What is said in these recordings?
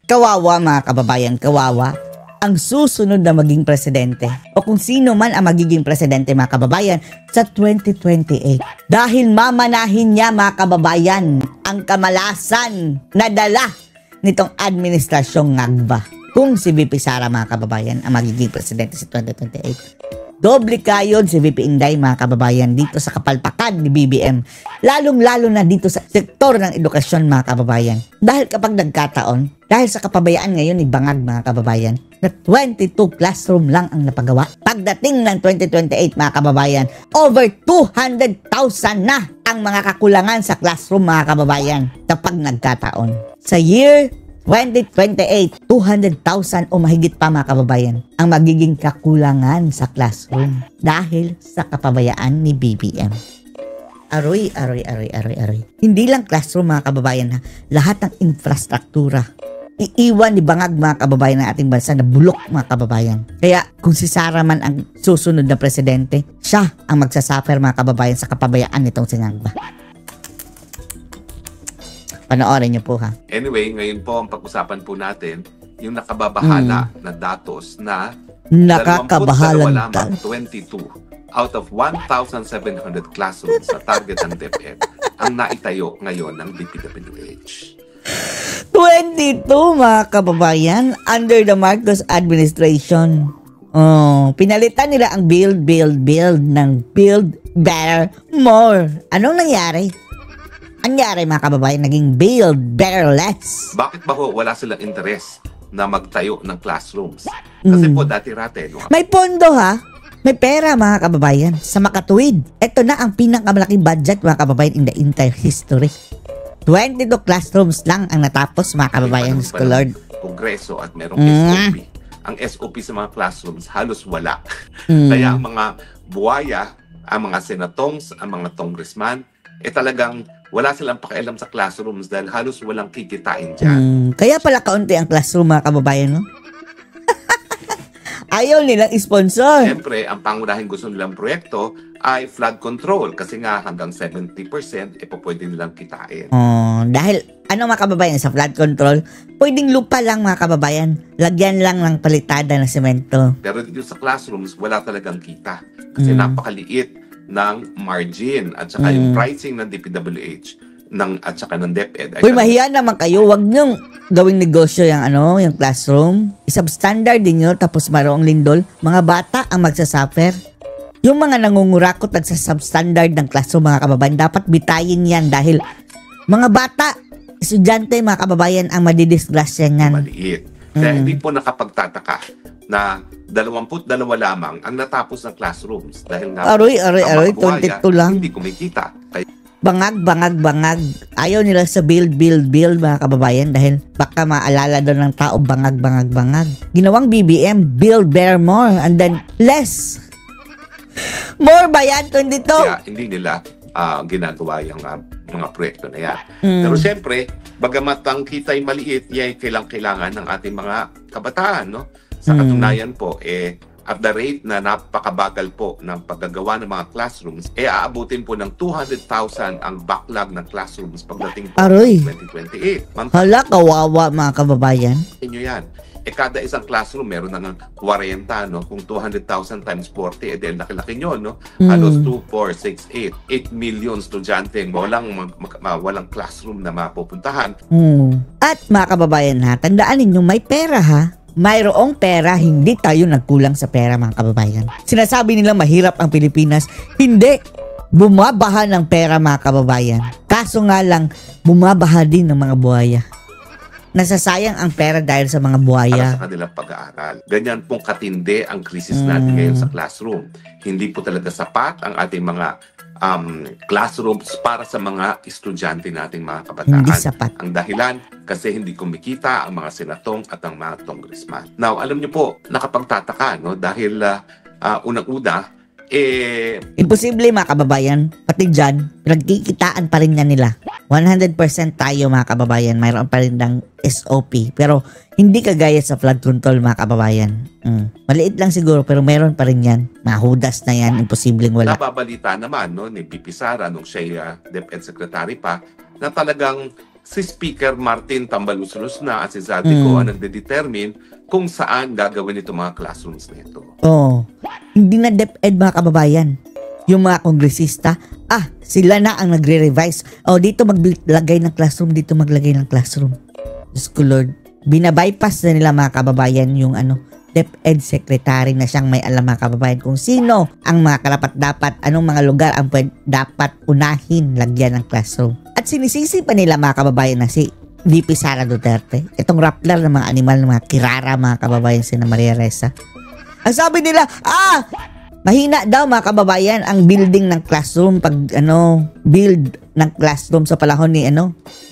Kawawa mga kababayan, kawawa ang susunod na maging presidente o kung sino man ang magiging presidente mga kababayan sa 2028. Dahil mamanahin niya mga kababayan ang kamalasan na dala nitong administrasyong ngagba. Kung si VP Sara mga kababayan ang magiging presidente sa 2028. Doble kayod si VP Inday mga kababayan dito sa kapalpakan ni BBM. Lalong-lalo na dito sa sektor ng edukasyon mga kababayan. Dahil kapag nagkataon, dahil sa kapabayaan ngayon ni Bangag mga kababayan, na 22 classroom lang ang napagawa. Pagdating ng 2028 mga kababayan, over 200,000 na ang mga kakulangan sa classroom mga kababayan kapag nagkataon. Sa year 2028, 200,000 o mahigit pa mga kababayan ang magiging kakulangan sa classroom dahil sa kapabayaan ni BBM. Aroy. Hindi lang classroom mga kababayan ha, lahat ng infrastruktura. Iiwan ni Bangag mga kababayan ng ating bansa na bulok mga kababayan. Kaya kung si Sara man ang susunod na presidente, siya ang magsasuffer mga kababayan sa kapabayaan nitong sinangba. Panoorin niyo po ha. Anyway, ngayon po ang pag-usapan po natin yung nakababahala na datos na nakakabahalang 22 out of 1,700 classrooms sa target ng DepEd ang naitayo ngayon ng DPWH. 22 mga kababayan under the Marcos administration. Pinalitan nila ang build ng build better more. Anong nangyari? Anyari mga kababayan, naging build better less. Bakit ba ho wala silang interes na magtayo ng classrooms? Kasi po dati-rate. No? May pondo ha. May pera mga kababayan sa makatuwid. Ito na ang pinakamalaking budget mga kababayan in the entire history. 22 classrooms lang ang natapos mga kababayan. Lord. Kongreso at merong SOP. Ang SOP sa mga classrooms halos wala. Kaya ang mga buwaya, ang mga senatongs, ang mga congressman, talagang wala silang pakialam sa classrooms dahil halos walang kikitain dyan. Kaya pala kaunti ang classroom mga kababayan, no? Ayaw nilang sponsor. Siyempre, ang pangunahing gusto nilang proyekto ay flood control kasi nga hanggang 70% pwede nilang kitain. Dahil ano mga kababayan sa flood control, pwedeng lupa lang mga kababayan. Lagyan lang ng palitada ng semento. Pero dito sa classrooms, wala talagang kita kasi napakaliit ng margin at saka yung pricing ng DPWH at saka ng DepEd. Uy, mahiya naman kayo. Huwag niyong gawing negosyo yung classroom. Isubstandard din nyo tapos mayroong lindol. Mga bata ang magsasuffer. Yung mga nangungurakot at sa substandard ng classroom mga kababayan, dapat bitayin yan dahil mga bata, estudyante mga kababayan ang madidisgrasya niyan. Maliit. Kaya hindi po nakapagtataka na 22 lamang ang natapos ng classrooms dahil nga aroy 22 lang hindi kumikita. Bangag ayaw nila sa build mga kababayan dahil baka maalala doon ng tao bangag ginawang BBM build better more and then less more ba yan 22? Kaya hindi nila ginagawa yung mga proyekto na yan. Pero siyempre bagamat ang kita'y maliit, yan kailangan ng ating mga kabataan, no? Sa katunayan po, at the rate na napakabagal po ng paggagawa ng mga classrooms, aabutin po ng 200,000 ang backlog ng classrooms pagdating po ng 2028. Hala, kawawa mga kababayan. Inyo yan. Kada isang classroom, meron na ng 40, no? Kung 200,000 times 40, dahil laki-laki nyo, no? Halos 2, 4, 6, 8 million estudyante, walang classroom na mapupuntahan. At mga kababayan ha, tandaan ninyo, may pera ha. Mayroong pera, hindi tayo nagkulang sa pera mga kababayan. Sinasabi nila mahirap ang Pilipinas. Hindi. Bumabaha ng pera mga kababayan. Kaso nga lang, bumabaha din ng mga buhaya. Nasasayang ang pera dahil sa mga buhaya. Para sa kanilang pag-aaral. Ganyan pong katindi ang krisis natin ngayon sa classroom. Hindi po talaga sapat ang ating mga classrooms para sa mga estudyante nating mga kabataan. Hindi sapat. Ang dahilan, kasi hindi kumikita ang mga senatong at ang mga congressman. Now, alam niyo po, nakapagtataka, no? Dahil unang-una, imposible mga kababayan, pati dyan, nagkikitaan pa rin nga nila. 100% tayo mga kababayan, mayroon pa rin ng SOP. Pero hindi kagaya sa flood control mga kababayan. Maliit lang siguro pero meron pa rin yan. Mahudas na yan, imposibleng wala. Nababalita naman no, ni VP Sara nung siya DepEd Secretary pa, na talagang si Speaker Martin Tambaluslos na at si Zaldico ang nagde-determine kung saan gagawin itong mga classrooms na ito. Hindi na DepEd mga kababayan. Yung mga kongresista, sila na ang nagre-revise. Dito maglagay ng classroom, dito maglagay ng classroom. Diyos ko Lord, binabypass na nila mga kababayan yung DepEd secretary na siyang may alam mga kababayan kung sino ang mga karapat-dapat, anong mga lugar ang dapat unahin lagyan ng classroom. At sinisisi pa nila mga kababayan na si VP Sara Duterte, itong rappler ng mga animal, ng mga kirara mga kababayan, si Maria Ressa. Ang sabi nila, mahina daw mga kababayan ang building ng classroom pag build ng classroom sa panahon ni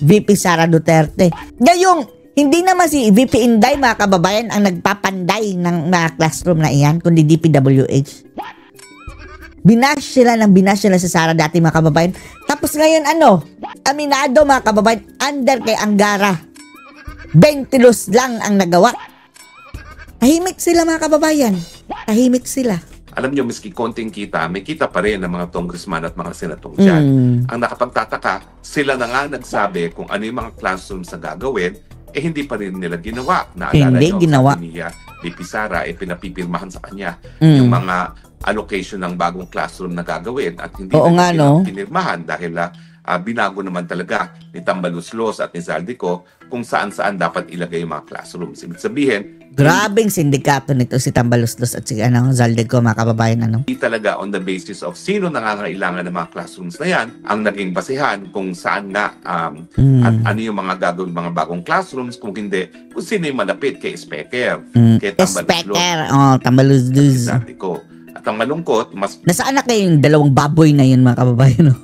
VP Sara Duterte. Gayong hindi naman si VP Inday mga kababayan ang nagpapanday ng mga classroom na iyan, kundi DPWH. Binash sila sa Sara dati mga kababayan. Tapos ngayon aminado mga kababayan, under kay Angara. 20 lang ang nagawa. Tahimik sila mga kababayan. Tahimik sila. Alam nyo, miski konting kita, may kita pa rin ng mga congressman at mga senatong dyan. Ang nakapagtataka, sila na nga nagsabi kung ano yung mga classrooms na gagawin, hindi pa rin nila ginawa. Naalala nyo, sabi niya, VP Sara, pinapipirmahan sa kanya yung mga allocation ng bagong classroom na gagawin at hindi na pinirmahan dahil binago naman talaga ni Tambaluslos at ni Zaldico kung saan-saan dapat ilagay yung mga classrooms. Ibig sabihin, grabing sindikato nito si Tambaluslos at si Zaldico mga kababayan. Hindi talaga on the basis of sino nangangailangan ng mga classrooms na yan ang naging basihan kung saan nga at ano yung mga gagawin mga bagong classrooms, kung hindi kung sino yung malapit kay Speaker, kay Tambaluslos, Tambaluslos. At ang malungkot, nasaan na kayong dalawang baboy na yun mga kababayan?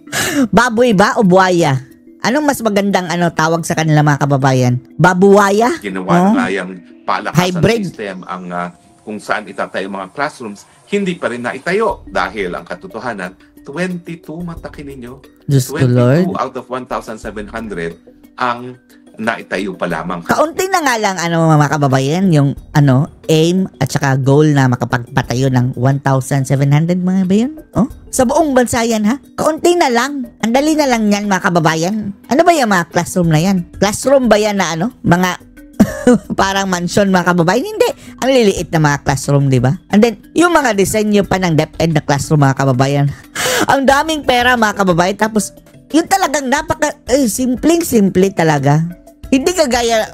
Baboy ba o buwaya? Anong mas magandang tawag sa kanila mga kababayan? Babuwaya? Ginawa na yung palakasan system ang kung saan itatayo mga classrooms, hindi pa rin naitayo dahil ang katotohanan, 22 matakin ninyo, 22 out of 1,700 ang naitayo pa lamang. Kaunti na nga lang mga kababayan yung aim at saka goal na makapagpatayo ng 1,700 mga ba yun? Sa buong bansa yan ha? Kaunti na lang. Ang dali na lang yan mga kababayan. Ano ba yung mga classroom na yan? Classroom ba yan na mga parang mansion mga kababayan? Hindi. Ang liliit na mga classroom, di ba? And then, yung mga disenyo pa ng DepEd na classroom mga kababayan. Ang daming pera mga kababayan. Tapos, yun talagang simpleng-simple talaga. Hindi kagaya,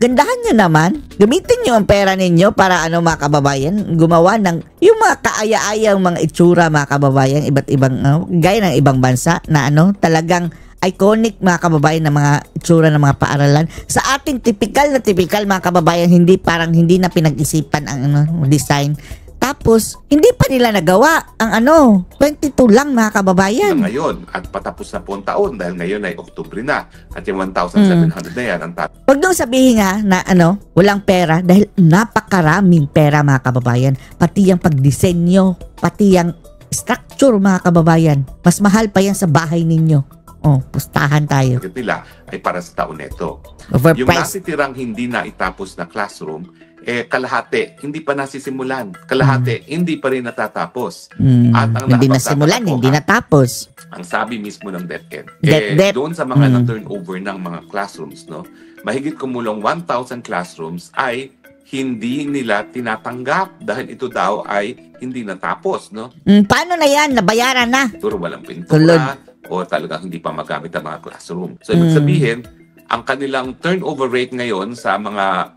gandahan nyo naman. Gamitin nyo ang pera ninyo para mga kababayan, gumawa ng yung mga kaaya-ayang mga itsura mga kababayan, iba't ibang, gaya ng ibang bansa na talagang iconic mga kababayan na mga itsura ng mga paaralan. Sa ating typical mga kababayan, hindi na pinag-isipan ang design. Tapos, hindi pa nila nagawa ang 22 lang mga kababayan. Ngayon, at patapos na po ang taon dahil ngayon ay Oktubre na at yung 1,700 na yan ang Huwag nung sabihin na walang pera dahil napakaraming pera mga kababayan. Pati yung pagdisenyo, pati yung structure mga kababayan. Mas mahal pa yan sa bahay ninyo. Pustahan tayo. Nila ay para sa taon nito. Yung natitirang hindi na itapos na classroom, kalahati, hindi pa nasisimulan. Kalahati, hindi pa rin natatapos. At ang hindi nasimulan, hindi natapos. Ang sabi mismo ng DepEd, doon sa mga na-turnover ng mga classrooms, mahigit kumulong 1,000 classrooms ay hindi nila tinatanggap dahil ito daw ay hindi natapos. Paano na yan? Nabayaran na? Siguro walang pintura o talagang hindi pa magamit ang mga classroom. So, ibig sabihin, ang kanilang turnover rate ngayon sa mga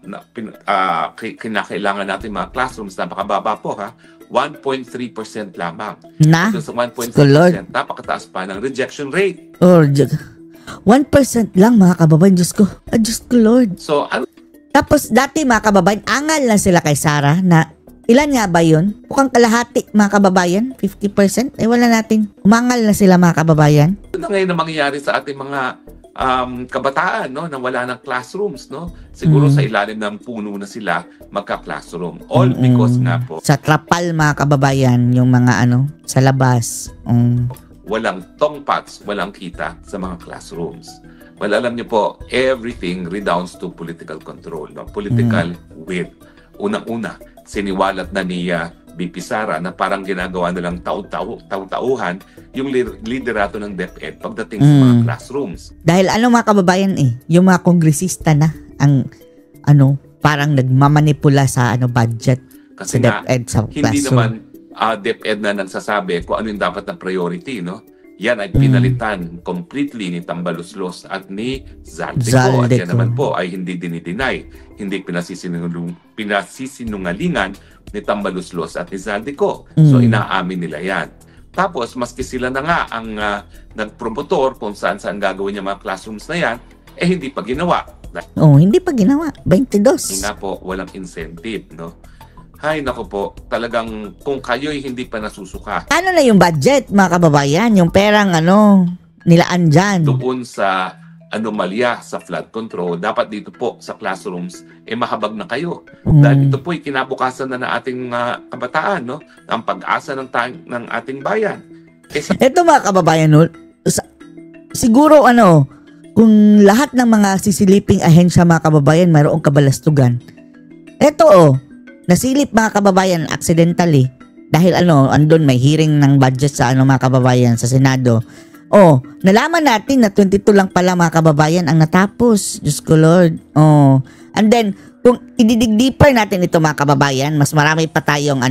kinakailangan natin mga classrooms, napakababa po 1.3% lamang. So sa 1.3%, napakataas pa ng rejection rate. 1% lang mga kababayan, Diyos ko. Diyos ko Lord. So, tapos dati mga kababayan, angal na sila kay Sara na ilan nga ba yun? Mukhang kalahati mga kababayan, 50%. Wala natin. Umangal na sila mga kababayan. Ito na ngayon na mangyayari sa ating mga kabataan, na wala ng classrooms, siguro sa ilalim ng puno na sila magka-classroom. All because nga po sa trapal mga kababayan, yung mga sa labas. Walang tongpats, walang kita sa mga classrooms. Well, alam niyo po, everything redounds to political control, political will. Unang-una, siniwalat na ni BP Sara na parang ginagawa nilang tau-tauhan yung liderato ng DepEd pagdating sa mga classrooms. Dahil mga kababayan yung mga kongresista na ang parang nagmamanipula sa budget Kasi sa DepEd sa hindi classroom. naman DepEd na nagsasabi kung ano yung dapat na priority, no? Yan ay pinalitan completely ni Tambaluslos at ni Zaldico. At yan naman po ay hindi dinideny, hindi pinasisinungalingan ni Tambaluslos at ni Zaldico. So inaamin nila yan. Tapos maski sila na nga ang nagpromotor kung saan gagawin niya mga classrooms na yan, hindi pa ginawa. Hindi pa ginawa. 22. Nga po, walang incentive, no? Hay, nako po, talagang kung kayo'y hindi pa nasusuka. Ano na yung budget, mga kababayan? Yung perang nilaan dyan. Doon sa anomalya sa flood control, dapat dito po sa classrooms, mahabag na kayo. Dahil ito po'y kinabukasan na ng ating kabataan, no? Ang pag-asa ng ating bayan. Ito mga kababayan, siguro kung lahat ng mga sisiliping ahensya mga kababayan mayroong kabalastugan. Ito nasilip mga kababayan accidentally dahil andun may hearing ng budget sa mga kababayan sa Senado. Nalaman natin na 22 lang pala mga kababayan ang natapos. Diyos ko Lord. And then kung ididig deeper natin ito mga kababayan, mas marami pa tayong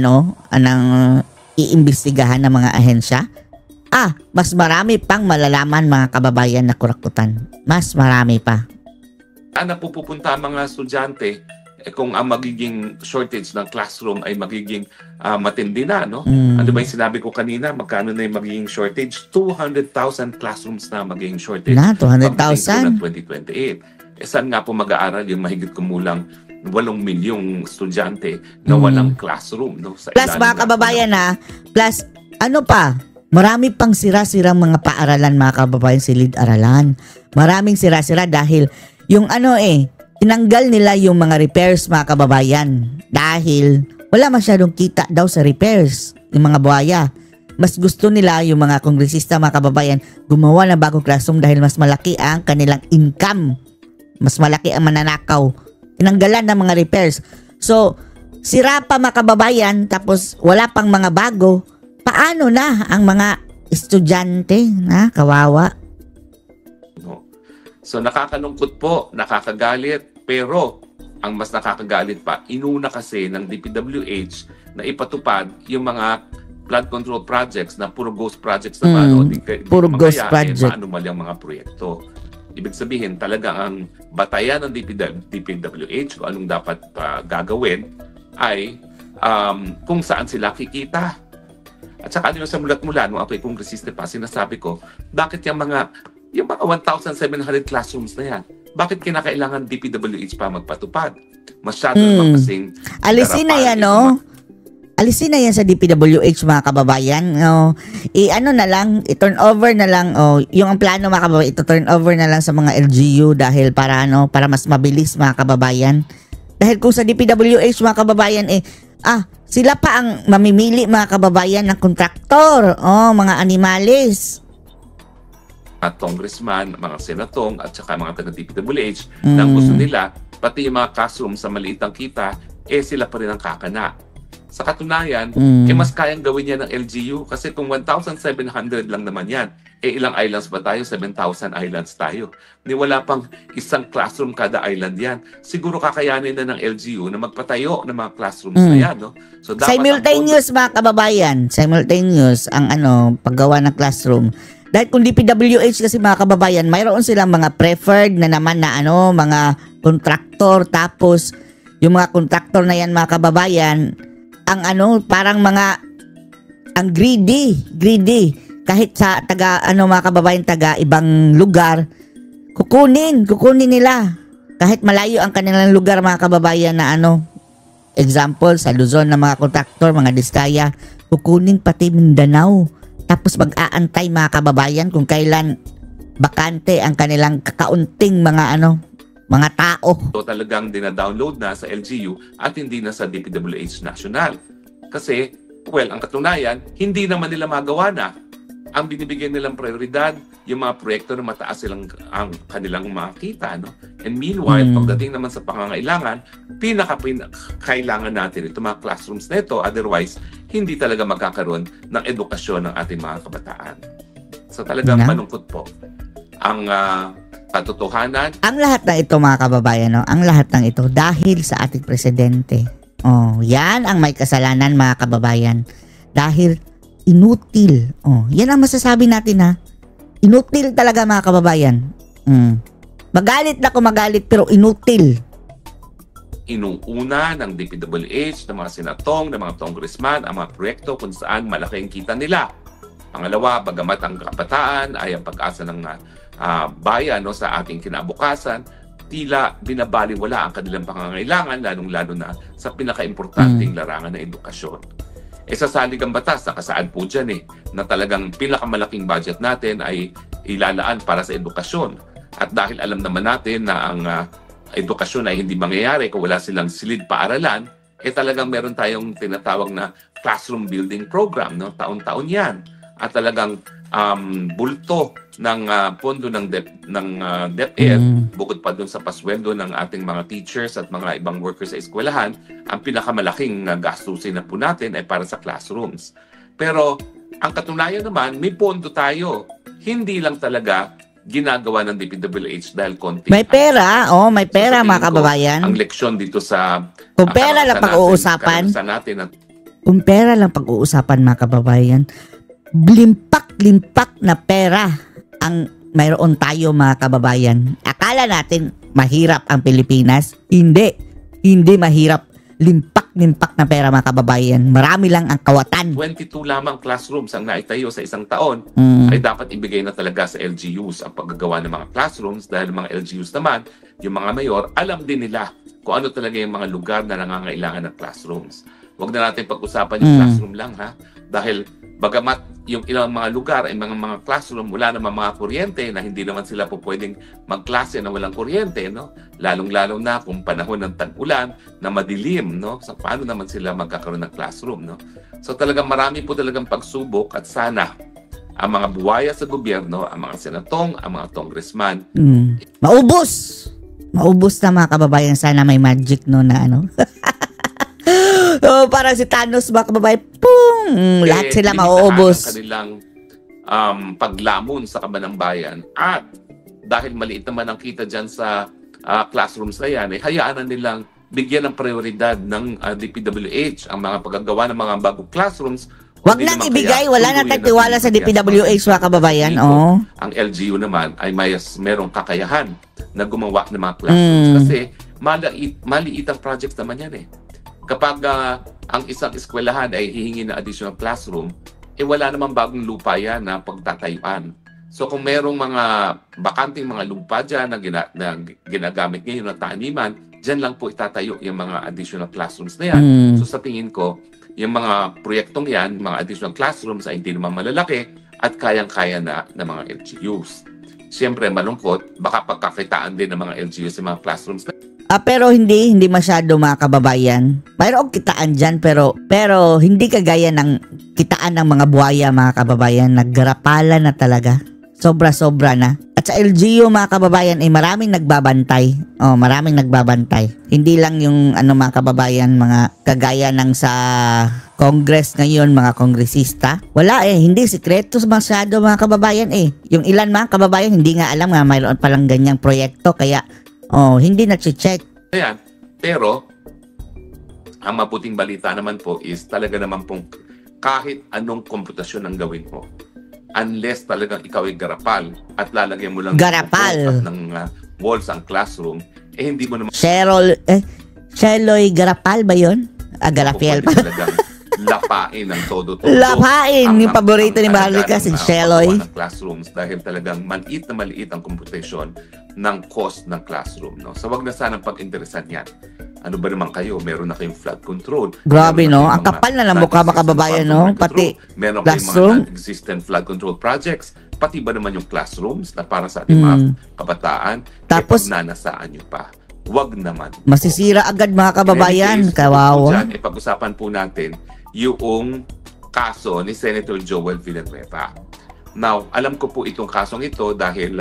iimbestigahan ng mga ahensya. Mas marami pang malalaman mga kababayan na kurakutan. Mas marami pa. Saan pupunta ang mga estudyante kung ang magiging shortage ng classroom ay magiging matindi na, no? Ano ba yung sinabi ko kanina? Magkano na yung magiging shortage? 200,000 classrooms na magiging shortage. 200,000? 2028. Saan nga po mag-aaral yung mahigit kumulang 8 milyong estudyante na walang classroom, no? Sa plus mga kababayan plus marami pang sira-sirang mga paaralan mga kababayan, silid-aralan. Maraming sira-sira dahil yung tinanggal nila yung mga repairs mga kababayan dahil wala masyadong kita daw sa repairs yung mga buhaya. Mas gusto nila yung mga kongresista mga kababayan gumawa ng bagong classroom dahil mas malaki ang kanilang income. Mas malaki ang mananakaw. Tinanggalan ng mga repairs. So, sira pa mga kababayan tapos wala pang mga bago. Paano na ang mga estudyante na kawawa? So nakakalungkot po, nakakagalit, pero ang mas nakakagalit pa, inuna kasi ng DPWH na ipatupad yung mga flood control projects na puro ghost projects naman. Puro ghost project. Maanumalyang mga proyekto. Ibig sabihin, talaga ang batayan ng DPWH kung anong dapat gagawin ay kung saan sila kikita. At saka sa mulat-mula, nung ako'y kongresista pa, sinasabi ko, bakit yung mga 1,700 classrooms na yan, bakit kinakailangan DPWH pa magpatupad? Masyado naman kasing alisin na yan, alisin na yan sa DPWH mga kababayan. I-turn over na lang, yung ang plano mga kababayan, ito-turn over na lang sa mga LGU dahil para mas mabilis mga kababayan. Dahil kung sa DPWH mga kababayan, sila pa ang mamimili mga kababayan ng kontraktor, mga animalis. At congressman, mga senatong at saka mga taga-DPWH na gusto nila, pati yung mga classroom sa maliitang kita, sila pa rin ang kakana. Sa katunayan, mas kayang gawin yan ng LGU kasi kung 1,700 lang naman yan, ilang islands ba tayo? 7,000 islands tayo. Wala pang isang classroom kada island yan. Siguro kakayanin na ng LGU na magpatayo ng mga classrooms na yan. No? So, dapat simultaneous mga kababayan, simultaneous ang paggawa ng classroom. Dahil kung DPWH kasi mga kababayan, mayroon silang mga preferred na naman na mga kontraktor. Tapos, yung mga kontraktor na yan mga kababayan, ang parang ang greedy. Kahit sa mga kababayan taga ibang lugar, kukunin nila. Kahit malayo ang kanilang lugar mga kababayan na example, sa Luzon na mga kontraktor, mga Diskaya, kukunin pati Mindanao. Tapos mag-aantay mga kababayan kung kailan bakante ang kanilang kakaunting mga tao. So talagang dina-download na sa LGU at hindi na sa DPWH National. Kasi, ang katunayan, hindi naman nila magawa na ang binibigyan nilang prioridad, yung mga proyekto na mataas silang ang kanilang makita, no? And meanwhile, pagdating naman sa pangangailangan, kailangan natin ito mga classrooms na ito, otherwise, hindi talaga magkakaroon ng edukasyon ng ating mga kabataan. So talagang malungkot po ang katotohanan. Ang lahat ng ito mga kababayan, no? Ang lahat ng ito dahil sa ating presidente. Oh, yan ang may kasalanan mga kababayan. Dahil inutil. Oh, yan ang masasabi natin ha. Inutil talaga mga kababayan. Magalit na magalit pero inutil. Inuuna ng DPWH, ng mga senatong, ng mga congressman, ang mga proyekto kung saan malaki ang kita nila. Pangalawa, bagamat ang kabataan ay ang pag-asa ng bayan, no, sa ating kinabukasan, tila binabaliwala ang kanilang pangangailangan, lalong-lalo na sa pinaka-importanting larangan ng edukasyon. Sa salig ang batas, nakasaad po dyan na talagang pinakamalaking budget natin ay ilalaan para sa edukasyon. At dahil alam naman natin na ang edukasyon ay hindi mangyayari kung wala silang silid paaralan, talagang meron tayong tinatawag na classroom building program, no? Taon-taon yan. At talagang bulto ng pondo ng DepEd, bukod pa dun sa pasweldo ng ating mga teachers at mga ibang workers sa eskwelahan, ang pinakamalaking gastusin na po natin ay para sa classrooms. Pero ang katunayan naman, may pondo tayo. Hindi lang talaga ginagawa ng DPWH dahil konti. May pera, may pera mga kababayan. Ang leksyon dito sa kung pera lang pag-uusapan, kung pera lang pag-uusapan mga kababayan, limpak na pera ang mayroon tayo mga kababayan. Akala natin mahirap ang Pilipinas. Hindi mahirap. Limpak na pera mga kababayan. Marami lang ang kawatan. 22 lamang classrooms ang naitayo sa isang taon ay dapat ibigay na talaga sa LGUs ang paggagawa ng mga classrooms dahil mga LGUs naman, yung mga mayor, alam din nila kung ano talaga yung mga lugar na nangangailangan ng classrooms. Huwag na natin pag-usapan yung classroom lang dahil bagamat yung ilang mga lugar ay mga classroom, wala naman mga kuryente na hindi naman sila po pwedeng magklase na walang kuryente, no? Lalong-lalo na kung panahon ng tag-ulan na madilim, no? So, paano naman sila magkakaroon ng classroom, no? So talagang marami po talagang pagsubok at sana ang mga buwaya sa gobyerno, ang mga senatong, ang mga congressman. Maubos na mga kababayan. Sana may magic no na ano. Parang si Thanos mga kababayan, lahat sila mauubos. Ang kanilang paglamon sa kabanang bayan at dahil maliit naman ang kita dyan sa classrooms na yan, hayaan na nilang bigyan ng prioridad ng DPWH ang mga paggagawa ng mga bagong classrooms. Wag nang ibigay, wala nang tagtiwala sa DPWH mga kababayan. Ang LGU naman ay merong kakayahan na gumawa ng mga classrooms kasi maliit ang projects naman yan Kapag ang isang eskwelahan ay hihingi ng additional classroom, wala namang bagong lupa yan na pagtatayuan. So kung merong mga bakanting mga lupa dyan na ginagamit ngayon na taniman, dyan lang po itatayo yung mga additional classrooms na yan. So sa tingin ko, yung mga proyektong yan, mga additional classrooms ay hindi naman malalaki at kayang-kaya na ng mga LGUs. Siyempre malungkot, baka pagkakitaan din ng mga LGUs sa mga classrooms na pero hindi masyado mga kababayan. Mayroong kitaan dyan pero hindi kagaya ng kitaan ng mga buhaya mga kababayan. Naggarapalan na talaga. Sobra-sobra na. At sa LGU mga kababayan ay maraming nagbabantay. Maraming nagbabantay. Hindi lang yung mga kababayan, mga kagaya ng sa Congress ngayon, mga kongresista. Wala hindi sikreto masyado mga kababayan Yung ilan mga kababayan hindi nga alam nga mayroon palang ganyang proyekto kaya hindi na-check. Ayan. Pero, ang mabuting balita naman po is talaga naman pong kahit anong komputasyon ang gawin mo, unless talagang ikaw ay garapal at lalagyan mo lang ng walls ang classroom, hindi mo naman Sheloy Garapal ba yun? Garapiel pa. Lapain ang todo-todo. Lapain! Yung paborito ni Maharlika si Sheloy. Classrooms dahil talagang maliit ang computation ng cost ng classroom. No? So wag na sanang pag-interesan yan. Ano ba naman kayo? Meron na kayong flood control. Grabe no? Ang kapal na lang mukha makababayan no? Pati meron kayong mga existing flood control projects. Pati ba naman yung classrooms na para sa ating mga kabataan? Tapos nanasaan nyo pa. Wag naman. Masisira agad mga kababayan. Kawawa. Pag-usapan po natin yung kaso ni Senator Joel Villanueva. Now, alam ko po itong kasong ito dahil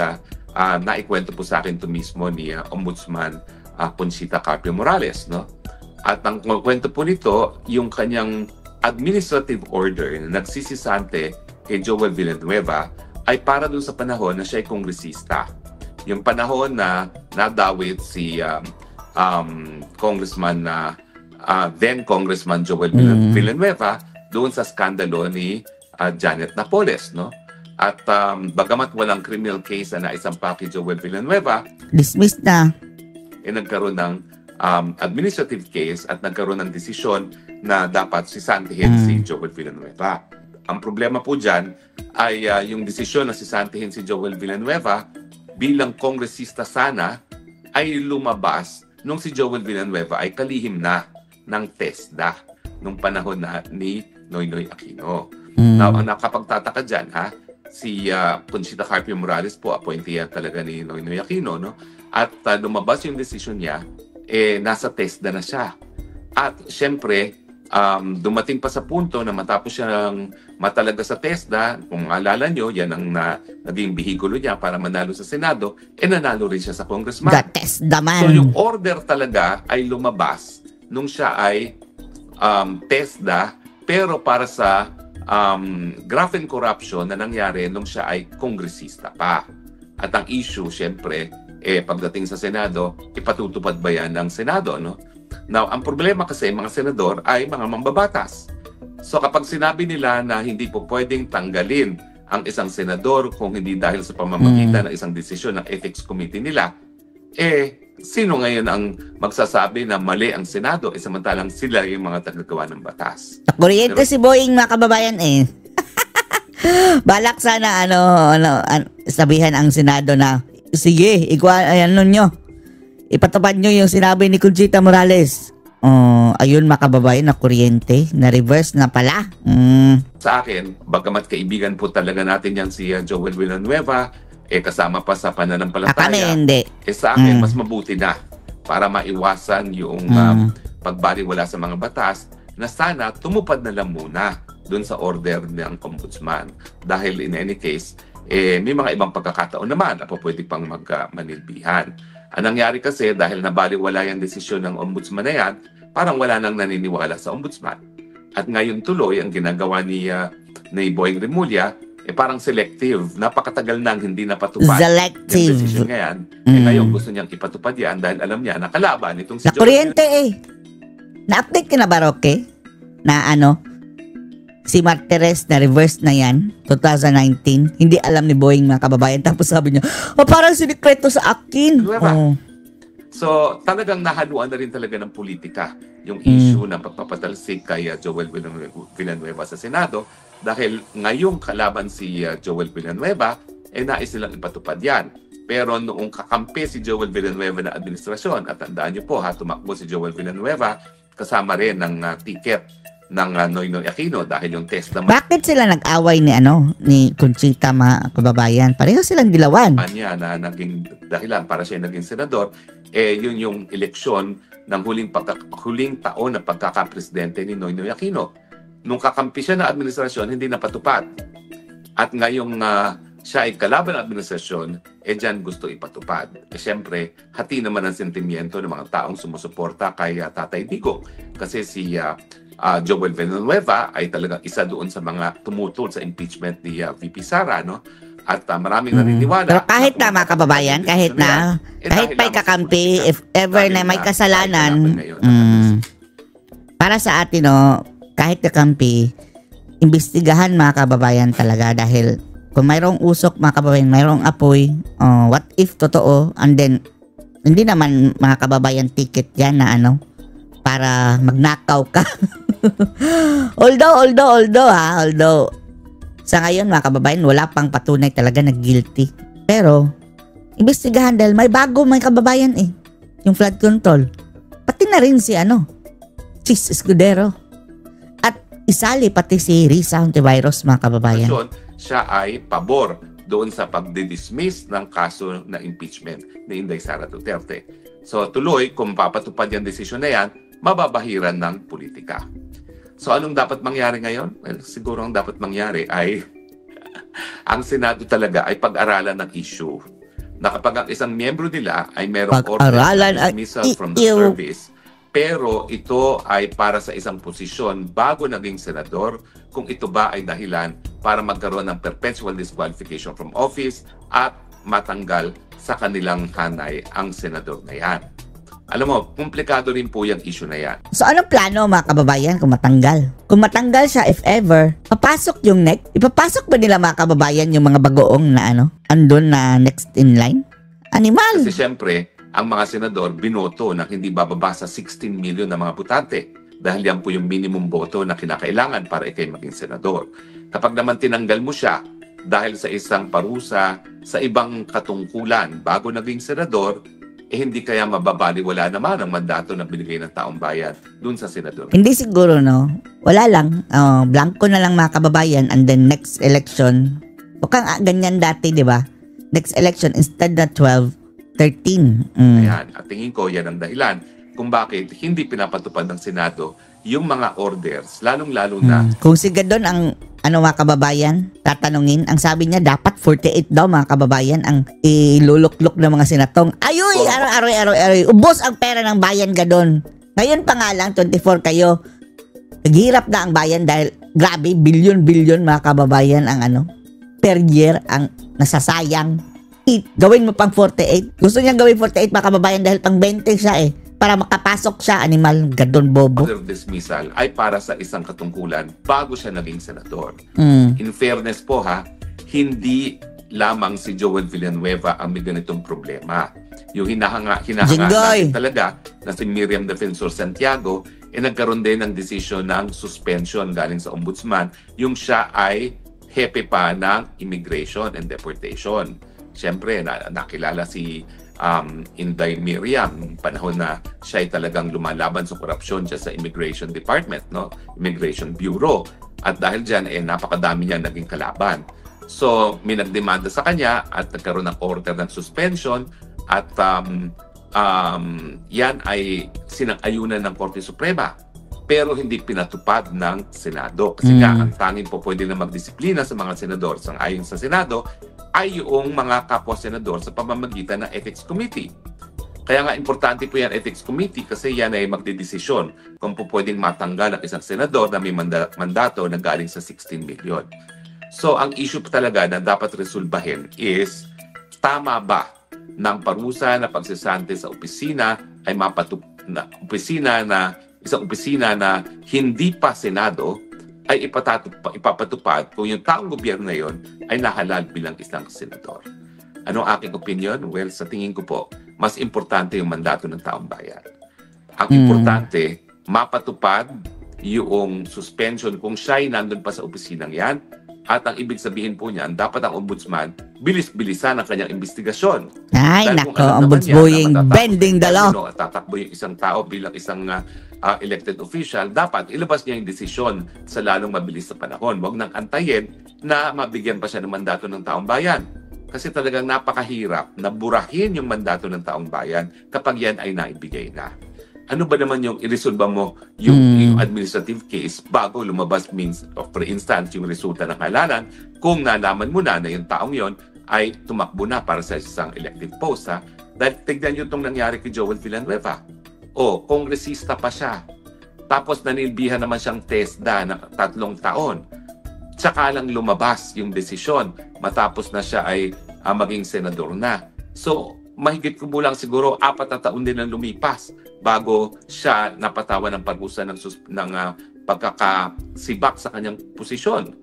naikwento po sa akin ito mismo ni Ombudsman Conchita Carpio Morales, no? At ang kwento po nito, yung kanyang administrative order na nagsisisante kay Joel Villanueva ay para dun sa panahon na siya ay kongresista. Yung panahon na nadawit si then Congressman Joel Villanueva doon sa skandalo ni Janet Napoles, no? At bagamat walang criminal case na naisampa kay Joel Villanueva, Dismissed na. nagkaroon ng administrative case at nagkaroon ng desisyon na dapat sisantihin si Joel Villanueva. Ang problema po dyan ay yung desisyon na sisantihin si Joel Villanueva bilang kongresista sana ay lumabas nung si Joel Villanueva ay kalihim na ng TESDA nung panahon na ni Noynoy Aquino. Now, ang nakapagtataka dyan, si Conchita Carpio Morales po, appointee talaga ni Noynoy Aquino, no? At lumabas yung desisyon niya, nasa TESDA na siya. At syempre, dumating pa sa punto na matapos siyang matalaga sa TESDA, kung maalala nyo, yan ang naging bihikulo niya para manalo sa Senado, nanalo rin siya sa congressman. The TESDA man. So yung order talaga ay lumabas nung siya ay TESDA, pero para sa graft and corruption na nangyari nung siya ay kongresista pa. At ang issue, syempre, pagdating sa Senado, ipatutupad ba yan ng Senado, no? Now, ang problema kasi, mga senador ay mga mambabatas. So kapag sinabi nila na hindi po pwedeng tanggalin ang isang senador kung hindi dahil sa pamamagitan ng isang desisyon ng ethics committee nila, sino ngayon ang magsasabi na mali ang Senado samantalang sila yung mga tagagawa ng batas? Kuryente si Boying, mga kababayan Balak sana sabihan ang Senado na sige, ipatupad nyo yung sinabi ni Conchita Morales. Ayun, mga kababayan, na kuryente, na reverse na pala. Sa akin, bagamat kaibigan po talaga natin yan si Joel Villanueva, kasama pa sa pananampalataya. Kami hindi. Sa akin, mas mabuti na para maiwasan yung pagbaliwala sa mga batas na sana tumupad na lang muna dun sa order ng ombudsman. Dahil in any case, may mga ibang pagkakataon naman na pwede pang magmanilbihan. Ang nangyari kasi dahil nabaliwala yung desisyon ng ombudsman na yan, parang wala nang naniniwala sa ombudsman. At ngayon tuloy, ang ginagawa ni Boying Remulla, parang selective. Napakatagal nang hindi napatupad selective yung desisyon ngayon. Ngayon gusto niyang ipatupad yan dahil alam niya na kalaban itong si na kuryente Na-update ka na ba, Roque? Na si Martires na reverse na yan, 2019. Hindi alam ni Boying, mga kababayan. Tapos sabi niya, parang sinikreto sa akin. So, talagang nahaluan na rin talaga ng politika yung issue ng pagpapatalsik kay Joel Villanueva sa Senado dahil ngayong kalaban si Joel Villanueva, nais nilang ipatupad yan. Pero noong kakampi si Joel Villanueva na administrasyon, at tandaan niyo po, tumakbo si Joel Villanueva kasama rin ng ticket ng Noynoy Aquino dahil yung test naman. Bakit sila nag-away ni Conchita, mga kababayan? Pareho silang dilawan. Niya na naging dahilan para siya naging senador, yun yung eleksyon ng huling taon na pagkakapresidente ni Noynoy Aquino. Nung kakampi siya na administrasyon, hindi napatupad. At ngayong siya ay kalaban ng administrasyon, dyan gusto ipatupad. Siyempre, hati naman ang sentimiento ng mga taong sumusuporta kay Tatay Digong. Kasi si Joel Villanueva ay talagang isa doon sa mga tumutol sa impeachment ni VP Sara, no? At maraming naniniwala. Pero kahit na, mga kababayan, kahit may kakampi, if ever na may kasalanan, para sa atin, kahit kakampi, imbestigahan, mga kababayan, talaga. Dahil kung mayroong usok, mga kababayan, mayroong apoy, what if totoo, and then, hindi naman, mga kababayan, ticket yan na para magnakaw ka. although sa ngayon, mga kababayan, wala pang patunay talaga na guilty. Pero imbestigahan dahil may bago, mga kababayan yung flood control. Pati na rin si Chis Escudero. At isali pati si Risa Hontiveros, mga kababayan. Siya ay pabor doon sa pagdidismiss ng kaso na impeachment ni Inday Sara Duterte. So tuloy, kung papatupad yung desisyon na yan, mababahiran ng politika. So anong dapat mangyari ngayon? Well, siguro ang dapat mangyari ay Ang Senado talaga ay pag-aralan ng issue. Na kapag ang isang miyembro nila ay merong order Pag-aralan na ang dismissal from the ew. service, pero ito ay para sa isang posisyon bago naging senador, kung ito ba ay dahilan para magkaroon ng perpetual disqualification from office at matanggal sa kanilang hanay ang senador na yan. Alam mo, komplikado rin po yung issue na yan. So anong plano mga kababayan kung matanggal? Kung matanggal siya, if ever, papasok yung next? Ipapasok ba nila mga kababayan yung mga bagoong na andun na next in line? Animal! Kasi syempre, ang mga senador binoto na hindi bababa sa 16 million na mga butante dahil yan po yung minimum boto na kinakailangan para ikay maging senador. Kapag naman tinanggal mo siya dahil sa isang parusa sa ibang katungkulan bago naging senador, hindi kaya mababaliwala naman ang mandato na binigay ng taong bayan dun sa senador. Hindi siguro, no? Wala lang. Blanco na lang mga kababayan, and then next election, bukang ganyan dati, di ba? Next election, instead na 12, 13. Ayan. At tingin ko, yan ang dahilan kung bakit hindi pinapatupad ng Senado yung mga orders, lalong-lalo na. Kung si Gadon ang mga kababayan, tatanungin, ang sabi niya dapat 48 daw mga kababayan ang iluluklok ng mga senatong. Ayoy, aroy, ubos ang pera ng bayan, Gadon. Ngayon pa nga lang, 24 kayo. Naghirap na ang bayan dahil grabe, bilyon-bilyon mga kababayan ang per year ang nasasayang. Gawin mo pang 48. Gusto niya gawin 48 mga kababayan dahil pang 20 siya para makapasok siya, animal, Gadon bobo. Order dismissal ay para sa isang katungkulan bago siya naging senador. In fairness po hindi lamang si Joel Villanueva ang may ganitong problema. Yung hinahanga natin talaga na si Miriam Defensor Santiago nagkaroon din ng desisyon ng suspension galing sa ombudsman yung siya ay hepe pa ng immigration and deportation. Siyempre, nakilala si Inday Miriam, panahon na siya ay talagang lumalaban sa korupsyon siya sa Immigration Department, Immigration Bureau. At dahil dyan, napakadami niya naging kalaban. So, may nagdemanda sa kanya at nagkaroon ng order ng suspension at yan ay sinang-ayunan ng Korte Suprema. Pero hindi pinatupad ng Senado. Kasi nga, ang tanging po pwede na magdisiplina sa mga senador ayon sa Senado ay yung mga kapwa-senador sa pamamagitan ng Ethics Committee. Kaya nga importante po yan Ethics Committee kasi yan ay magdedesisyon kung po pwedeng matanggal ang isang senador na may mandato na galing sa 16 million. So ang issue po talaga na dapat resolbahin is tama ba ng parusa na pagsisante sa opisina ay isang opisina na hindi pa Senado ay ipapatupad kung yung taong gobyerno na yon ay nahalal bilang isang senador. Ano ang aking opinion? Well, sa tingin ko po, mas importante yung mandato ng taong bayan. Ang importante, mapatupad yung suspension kung siya ay nandun pa sa opisinang yan. At ang ibig sabihin po niyan, dapat ang ombudsman bilis-bilisan ang kanyang investigasyon. Ay, nako, ombudsman bending the law. Tatakbo yung isang tao bilang isang elected official, dapat ilabas niya yung desisyon sa lalong mabilis na panahon. Huwag nang antayin na mabigyan pa siya ng mandato ng taong bayan. Kasi talagang napakahirap na burahin yung mandato ng taong bayan kapag yan ay naibigay na. Ano ba naman yung iresolba mo yung administrative case bago lumabas means of, for instance, yung resulta ng halalan kung nalaman mo na yung taong yon ay tumakbo na para sa isang elective post. Dahil tignan nyo itong nangyari kay Joel Villanueva. Kongresista pa siya. Tapos nanilbihan naman siyang TESDA na 3 taon. Tsaka lang lumabas yung desisyon matapos na siya ay maging senador na. So, mahigit kubulang siguro 4 na taon din ang lumipas bago siya napatawan ng parusa ng pagkakasibak sa kanyang posisyon.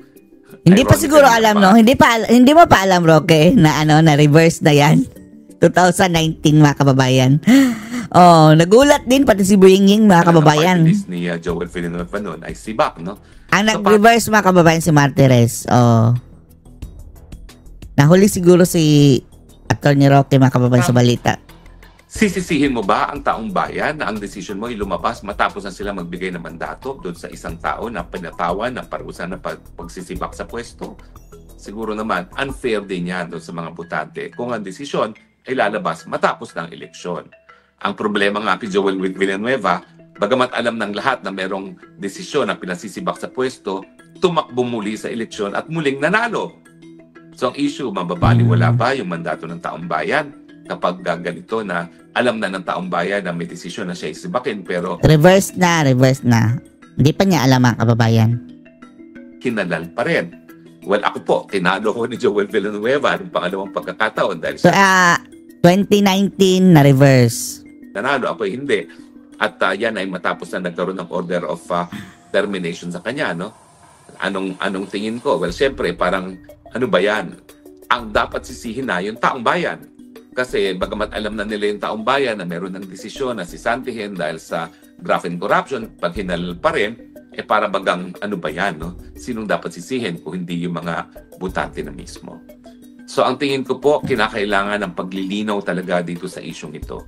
Hindi pa siguro alam, no? Hindi mo pa alam, Roque, na na reverse na yan. 2019, mga kababayan. Nagulat din pati si Buinging, mga kababayan. Ang party list ni Joel Villanueva noon ay sibak, no? Ang nag-reverse, mga kababayan, si Martires. Nahuli siguro si Atty. Roque, mga kababayan, sa balita. Sisisihin mo ba ang taong bayan na ang desisyon mo ay lumabas matapos na sila magbigay ng mandato doon sa isang tao na pinatawan ng parusa na pagsisibak sa pwesto? Siguro naman, unfair din yan doon sa mga botante kung ang desisyon ay lalabas matapos ng eleksyon. Ang problema nga kay Joel Villanueva, bagamat alam ng lahat na merong desisyon na pinasisibak sa pwesto, tumakbo muli sa eleksyon at muling nanalo. So ang issue, mababaliwala ba yung mandato ng taong bayan kapag ganito na alam na ng taong bayan na may desisyon na siya isibakin pero Reverse na. Hindi pa niya alam mga kababayan. kinalal pa rin. Well, ako po, tinalo ko ni Joel Villanueva ng pangalawang pagkakataon dahil So, 2019 na reverse. nanalo, ako hindi. At yan ay matapos na nagkaroon ng order of termination sa kanya, no? Anong tingin ko? Well, syempre, parang ano ba yan? Ang dapat sisihin na yung taong bayan. Kasi bagamat alam na nila yung taong bayan na meron ng desisyon na sisantihin dahil sa graft and corruption, pag hinalal pa rin, para bagang ano ba yan, no? Sinong dapat sisihin kung hindi yung mga butante na mismo? So ang tingin ko po, kinakailangan ng paglilinaw talaga dito sa isyong ito.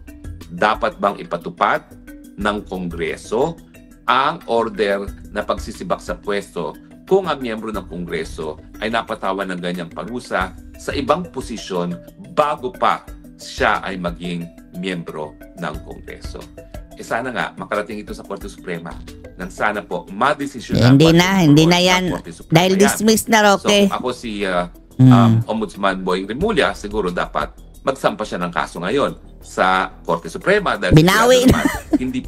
Dapat bang ipatupad ng Kongreso ang order na pagsisibak sa pwesto kung ang miyembro ng Kongreso ay napatawan ng ganyang parusa sa ibang posisyon bago pa siya ay maging miyembro ng Kongreso? Sana nga makarating ito sa Korte Suprema nang sana po madesisyon Hindi na yan. Dahil dismissed na, Roque. So ako si Ombudsman Boying Rimulya, siguro dapat magsampa siya ng kaso ngayon sa Korte Suprema dahil binawi na. Hindi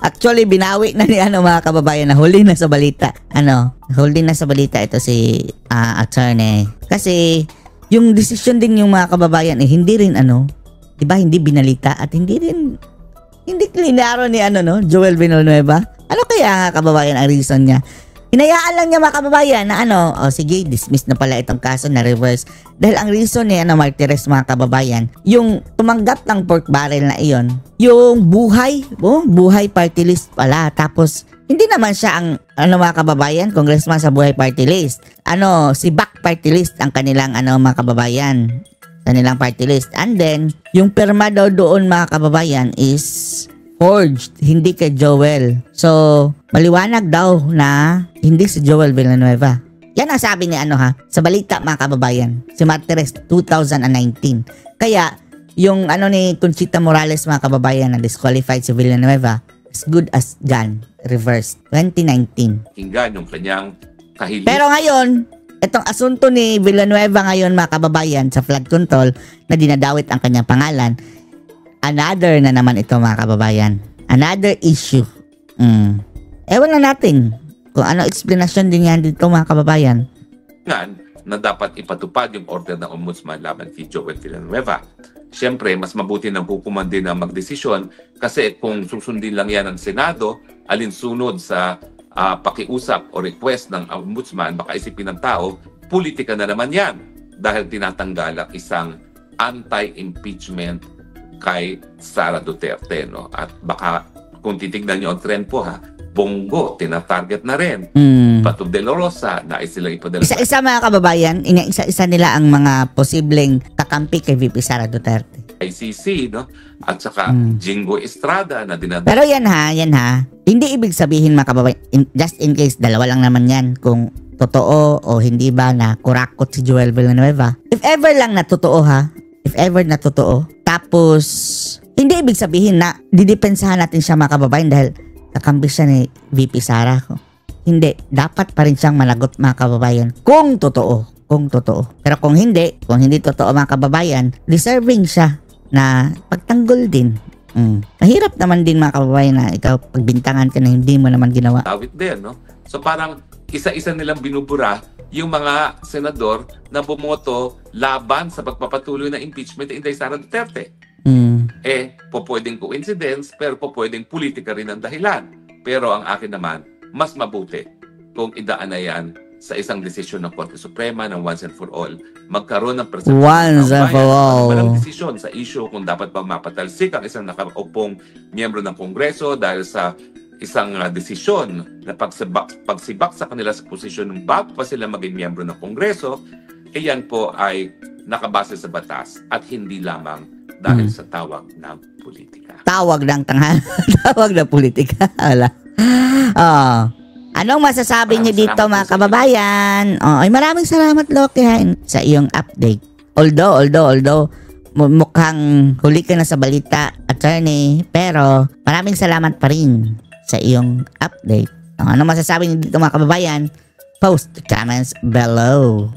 Actually, binawi na ni mga kababayan na huli na sa balita. Huli na sa balita ito si attorney. Kasi yung desisyon din yung mga kababayan hindi rin di ba, hindi binalita at hindi klinaro ni Joel Villanueva. Ano kaya nga kababayan ang reason niya? Hinayaan lang niya mga kababayan na sige, dismiss na pala itong kaso na reverse. Dahil ang reason niya Martires mga kababayan, yung tumanggap ng pork barrel na iyon, yung buhay party list pala. Tapos, hindi naman siya ang, mga kababayan, congressman sa buhay party list. Si back party list ang kanilang, mga kababayan. Kanilang party list. And then, yung pirma daw doon mga kababayan is forged, hindi kay Joel. So, maliwanag daw na hindi si Joel Villanueva. Yan ang sabi ni sa balita mga kababayan. Si Martires 2019. Kaya, yung ni Conchita Morales mga kababayan na disqualified si Villanueva, as good as gone. Reverse. 2019. Hinggan yung kanyang kahilingan. Pero ngayon, itong asunto ni Villanueva ngayon mga kababayan sa flood control na dinadawit ang kanyang pangalan, another na naman ito mga kababayan. Another issue. Ewan na natin kung ano explanation din yan dito mga kababayan. Na dapat ipatupad yung order ng Ombudsman laban kay Joel Villanueva. Siyempre, mas mabuti ng hukuman din ang magdesisyon kasi kung susundin lang yan ng Senado, alinsunod sa pakiusap o request ng Ombudsman, baka isipin ng tao, politika na naman yan dahil tinatanggal ang isang anti-impeachment kay Sara Duterte, no? At baka kung titignan niyo ang trend po Bongo, tinatarget na rin. Pato de la Rosa, nais silang ipadala. Isa-isa mga kababayan, isa-isa nila ang mga posibleng kakampi kay VP Sara Duterte. ICC, no? At saka Jingo Estrada na dinadala. Pero yan ha, hindi ibig sabihin mga kababayan, just in case, dalawa lang naman yan kung totoo o hindi ba na kurakot si Joel Villanueva. If ever lang na totoo tapos hindi ibig sabihin na didepensahan natin siya mga kababayan dahil kakampi siya ni VP Sara. Hindi, dapat pa rin siyang managot mga kababayan kung totoo. Pero kung hindi totoo mga kababayan, deserving siya na pagtanggol din. Mahirap naman din mga kababayan na ikaw pagbintangan ka na hindi mo naman ginawa. Awit din, no? So parang isa-isa nilang binubura yung mga senador na bumoto laban sa pagpapatuloy na impeachment ni Inday Sara Duterte. Pwedeng coincidence, pero pwedeng politika rin ang dahilan. Pero ang akin naman, mas mabuti kung idaan na yan sa isang desisyon ng Korte Suprema ng once and for all, magkaroon ng persepsyon once and for all. Walang desisyon sa issue kung dapat ba mapatalsik ang isang nakaupong miyembro ng Kongreso dahil sa isang desisyon na pagsibak sa kanila sa posisyon ng bago pa sila maging miyembro ng Kongreso, yan po ay nakabase sa batas at hindi lamang dahil sa tawag ng politika. Tawag ng tawag na politika. Wala. Anong masasabi niyo dito mga kababayan? Maraming salamat Loke sa iyong update. Although mukhang huli ka na sa balita, attorney, pero maraming salamat pa rin sa iyong update. Ano masasabi niyo dito mga kababayan? Post comments below.